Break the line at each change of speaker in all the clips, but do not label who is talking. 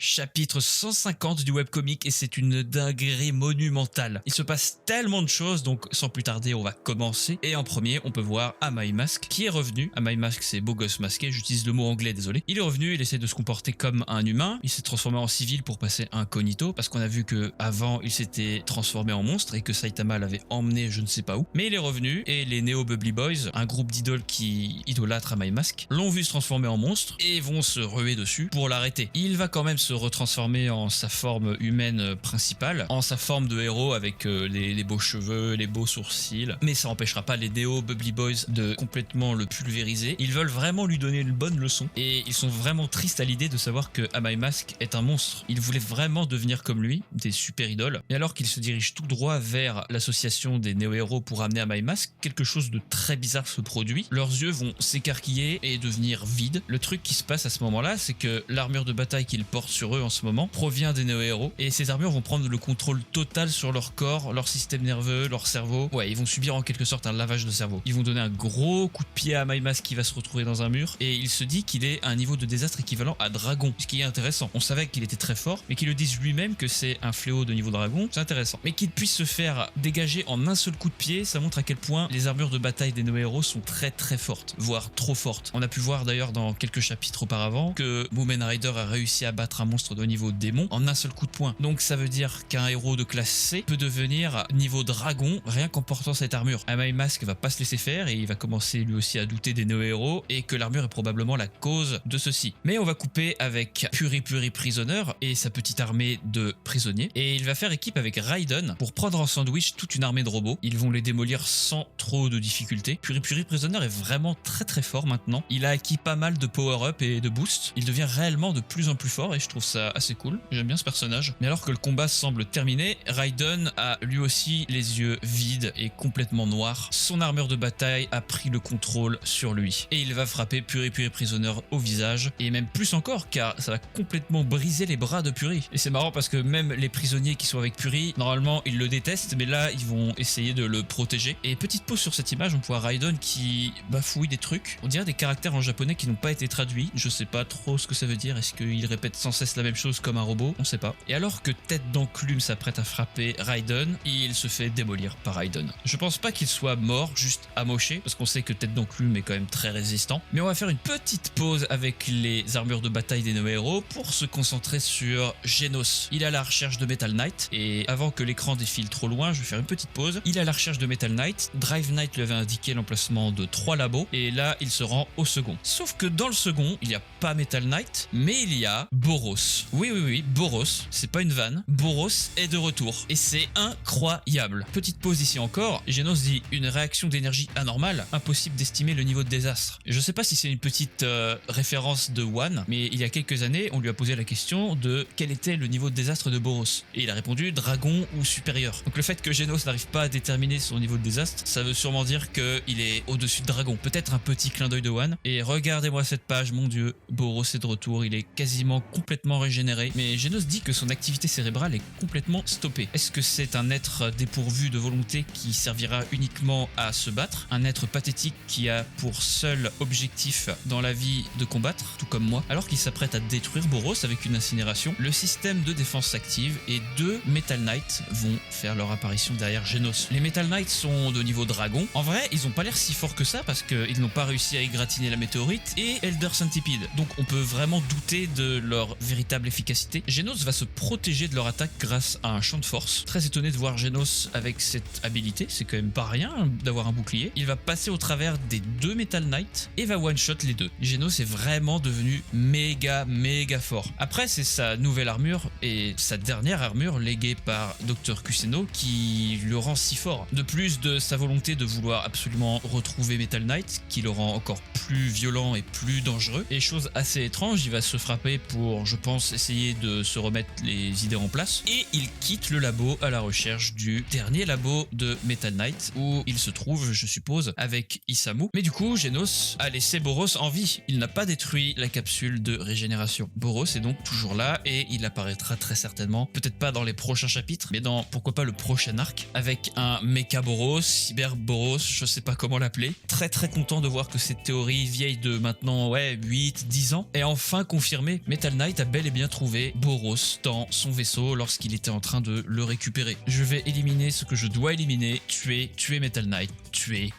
Chapitre 150 du webcomic et c'est une dinguerie monumentale. Il se passe tellement de choses, donc sans plus tarder on va commencer. Et en premier on peut voir Amai Mask qui est revenu. Amai Mask c'est beau gosse masqué, j'utilise le mot anglais, désolé. Il est revenu, il essaie de se comporter comme un humain. Il s'est transformé en civil pour passer incognito parce qu'on a vu que avant il s'était transformé en monstre et que Saitama l'avait emmené je ne sais pas où. Mais il est revenu et les Neo Bubbly Boys, un groupe d'idoles qui idolâtrent Amai Mask, l'ont vu se transformer en monstre et vont se ruer dessus pour l'arrêter. Il va quand même se retransformer en sa forme humaine principale, en sa forme de héros avec les beaux cheveux, les beaux sourcils, mais ça empêchera pas les Neo Bubbly Boys de complètement le pulvériser. Ils veulent vraiment lui donner une bonne leçon et ils sont vraiment tristes à l'idée de savoir que Amai Mask est un monstre. Ils voulaient vraiment devenir comme lui, des super idoles, et alors qu'ils se dirigent tout droit vers l'association des néo-héros pour amener Amai Mask, quelque chose de très bizarre se produit. Leurs yeux vont s'écarquiller et devenir vides. Le truc qui se passe à ce moment-là, c'est que l'armure de bataille qu'ils portent sur eux en ce moment provient des néo-héros et ces armures vont prendre le contrôle total sur leur corps, leur système nerveux, leur cerveau. Ouais, ils vont subir en quelque sorte un lavage de cerveau. Ils vont donner un gros coup de pied à Amai Mask qui va se retrouver dans un mur et il se dit qu'il est à un niveau de désastre équivalent à Dragon, ce qui est intéressant. On savait qu'il était très fort, mais qu'il le dise lui-même que c'est un fléau de niveau Dragon, c'est intéressant. Mais qu'il puisse se faire dégager en un seul coup de pied, ça montre à quel point les armures de bataille des néo-héros sont très très fortes, voire trop fortes. On a pu voir d'ailleurs dans quelques chapitres auparavant que Mumen Rider a réussi à battre un monstre de niveau démon en un seul coup de poing. Donc ça veut dire qu'un héros de classe C peut devenir niveau dragon rien qu'en portant cette armure. Amai Mask va pas se laisser faire et il va commencer lui aussi à douter des néo-héros et que l'armure est probablement la cause de ceci. Mais on va couper avec Puri Prisoner et sa petite armée de prisonniers et il va faire équipe avec Raiden pour prendre en sandwich toute une armée de robots. Ils vont les démolir sans trop de difficultés. Puri Prisoner est vraiment très très fort maintenant. Il a acquis pas mal de power-up et de boost. Il devient réellement de plus en plus fort et je trouve ça assez cool. J'aime bien ce personnage. Mais alors que le combat semble terminé, Raiden a lui aussi les yeux vides et complètement noirs. Son armure de bataille a pris le contrôle sur lui. Et il va frapper Puri Prisoner au visage. Et même plus encore car ça va complètement briser les bras de Puri. Et c'est marrant parce que même les prisonniers qui sont avec Puri, normalement ils le détestent, mais là ils vont essayer de le protéger. Et petite pause sur cette image, on voit Raiden qui bafouille des trucs. On dirait des caractères en japonais qui n'ont pas été traduits. Je sais pas trop ce que ça veut dire. Est-ce qu'il répète sans cesse la même chose comme un robot? On sait pas. Et alors que Tête d'Enclume s'apprête à frapper Raiden, il se fait démolir par Raiden. Je pense pas qu'il soit mort, juste amoché, parce qu'on sait que Tête d'Enclume est quand même très résistant. Mais on va faire une petite pause avec les armures de bataille des néo-héros pour se concentrer sur Genos. Il est à la recherche de Metal Knight et avant que l'écran défile trop loin, je vais faire une petite pause. Il est à la recherche de Metal Knight. Drive Knight lui avait indiqué l'emplacement de 3 labos et là il se rend au second. Sauf que dans le second, il n'y a pas Metal Knight, mais il y a Boros. Oui, Boros, c'est pas une vanne. Boros est de retour et c'est incroyable. Petite pause ici encore, Genos dit une réaction d'énergie anormale, impossible d'estimer le niveau de désastre. Je sais pas si c'est une petite référence de One, mais il y a quelques années, on lui a posé la question de quel était le niveau de désastre de Boros. Et il a répondu dragon ou supérieur. Donc le fait que Genos n'arrive pas à déterminer son niveau de désastre, ça veut sûrement dire qu'il est au-dessus de dragon. Peut-être un petit clin d'œil de One. Et regardez-moi cette page, mon dieu, Boros est de retour, il est quasiment complètement régénéré. Mais Genos dit que son activité cérébrale est complètement stoppée. Est-ce que c'est un être dépourvu de volonté qui servira uniquement à se battre? Un être pathétique qui a pour seul objectif dans la vie de combattre, tout comme moi? Alors qu'il s'apprête à détruire Boros avec une incinération, le système de défense s'active et 2 Metal Knights vont faire leur apparition derrière Genos. Les Metal Knights sont de niveau dragon. En vrai, ils ont pas l'air si forts que ça parce qu'ils n'ont pas réussi à égratigner la météorite et Elder Centipede. Donc on peut vraiment douter de leur véritable efficacité. Genos va se protéger de leur attaque grâce à un champ de force. Très étonné de voir Genos avec cette habilité, c'est quand même pas rien d'avoir un bouclier. Il va passer au travers des 2 Metal Knights et va one-shot les 2. Genos est vraiment devenu méga fort. Après, c'est sa nouvelle armure et sa dernière armure léguée par Dr. Kuseno qui le rend si fort. De plus de sa volonté de vouloir absolument retrouver Metal Knight, qui le rend encore plus violent et plus dangereux. Et chose assez étrange, il va se frapper pour, je pense, essayer de se remettre les idées en place. Et il quitte le labo à la recherche du dernier labo de Metal Knight, où il se trouve, je suppose, avec Isamu. Mais du coup, Genos a laissé Boros en vie. Il n'a pas détruit la capsule de régénération. Boros est donc toujours là et il apparaîtra très certainement, peut-être pas dans les prochains chapitres, mais dans, pourquoi pas, le prochain arc, avec un Mecha Boros, Cyber Boros, je sais pas comment l'appeler. Très content de voir que cette théorie vieille de maintenant, 8-10 ans est enfin confirmée. Metal Knight a bel et bien trouvé Boros dans son vaisseau lorsqu'il était en train de le récupérer. Je vais éliminer ce que je dois éliminer, tuer Metal Knight, tuer.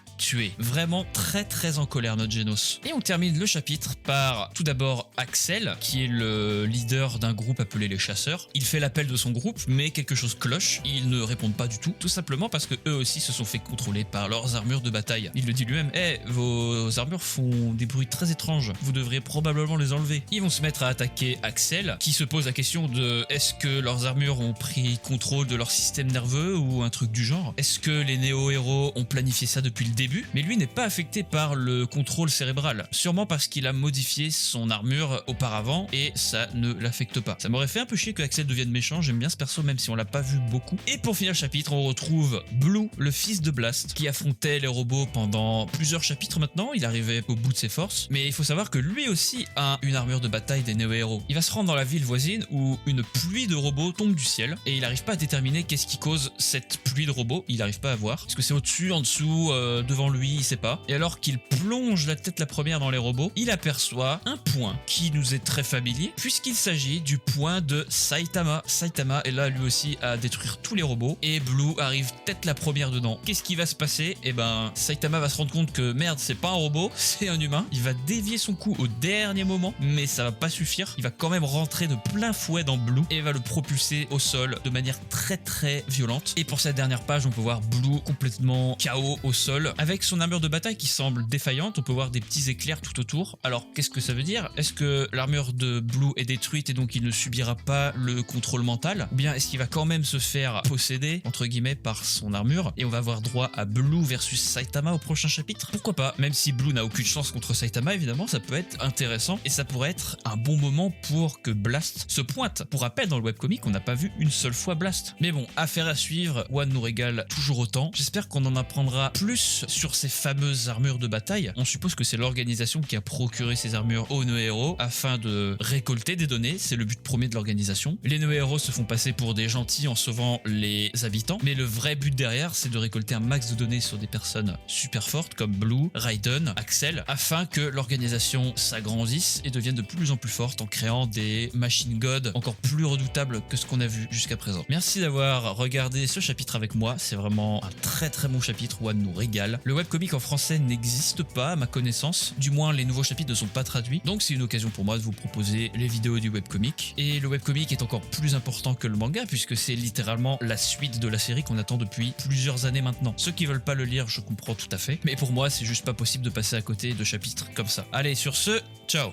Vraiment très en colère notre Genos. Et on termine le chapitre par tout d'abord Axel, qui est le leader d'un groupe appelé les chasseurs. Il fait l'appel de son groupe, mais quelque chose cloche. Ils ne répondent pas du tout simplement parce que eux aussi se sont fait contrôler par leurs armures de bataille. Il le dit lui-même, vos armures font des bruits très étranges, vous devrez probablement les enlever. Ils vont se mettre à attaquer Axel, qui se pose la question de est-ce que leurs armures ont pris contrôle de leur système nerveux ou un truc du genre? Est-ce que les néo-héros ont planifié ça depuis le début? Mais lui n'est pas affecté par le contrôle cérébral, sûrement parce qu'il a modifié son armure auparavant et ça ne l'affecte pas. Ça m'aurait fait un peu chier que Axel devienne méchant, j'aime bien ce perso même si on l'a pas vu beaucoup. Et pour finir le chapitre, on retrouve Blue, le fils de Blast, qui affrontait les robots pendant plusieurs chapitres maintenant, il arrivait au bout de ses forces, mais il faut savoir que lui aussi a une armure de bataille des néo-héros. Il va se rendre dans la ville voisine où une pluie de robots tombe du ciel et il n'arrive pas à déterminer qu'est-ce qui cause cette pluie de robots, il n'arrive pas à voir. Est-ce que c'est au-dessus, en dessous, devant lui, il sait pas. Et alors qu'il plonge la tête la première dans les robots, il aperçoit un point qui nous est très familier puisqu'il s'agit du point de Saitama. Saitama est là lui aussi à détruire tous les robots et Blue arrive tête la première dedans. Qu'est-ce qui va se passer? Eh ben Saitama va se rendre compte que merde, c'est pas un robot, c'est un humain. Il va dévier son coup au dernier moment, mais ça va pas suffire. Il va quand même rentrer de plein fouet dans Blue et va le propulser au sol de manière très violente. Et pour cette dernière page, on peut voir Blue complètement KO au sol avec son armure de bataille qui semble défaillante. On peut voir des petits éclairs tout autour. Alors qu'est-ce que ça veut dire? Est-ce que l'armure de Blue est détruite et donc il ne subira pas le contrôle mental? Ou bien est-ce qu'il va quand même se faire posséder entre guillemets par son armure et on va avoir droit à Blue versus Saitama au prochain chapitre? Pourquoi pas? Même si Blue n'a aucune chance contre Saitama évidemment, ça peut être intéressant et ça pourrait être un bon moment pour que Blast se pointe. Pour rappel, dans le webcomic on n'a pas vu une seule fois Blast. Mais bon, affaire à suivre. One nous régale toujours autant. J'espère qu'on en apprendra plus sur ces fameuses armures de bataille. On suppose que c'est l'organisation qui a procuré ces armures aux néo-héros afin de récolter des données, c'est le but premier de l'organisation. Les néo-héros se font passer pour des gentils en sauvant les habitants, mais le vrai but derrière c'est de récolter un max de données sur des personnes super fortes comme Blue, Raiden, Axel, afin que l'organisation s'agrandisse et devienne de plus en plus forte en créant des machine god encore plus redoutables que ce qu'on a vu jusqu'à présent. Merci d'avoir regardé ce chapitre avec moi, c'est vraiment un très bon chapitre, One nous régale. Le webcomic en français n'existe pas à ma connaissance, du moins les nouveaux chapitres ne sont pas traduits, donc c'est une occasion pour moi de vous proposer les vidéos du webcomic. Et le webcomic est encore plus important que le manga puisque c'est littéralement la suite de la série qu'on attend depuis plusieurs années maintenant. Ceux qui veulent pas le lire, je comprends tout à fait, mais pour moi c'est juste pas possible de passer à côté de chapitres comme ça. Allez, sur ce, ciao!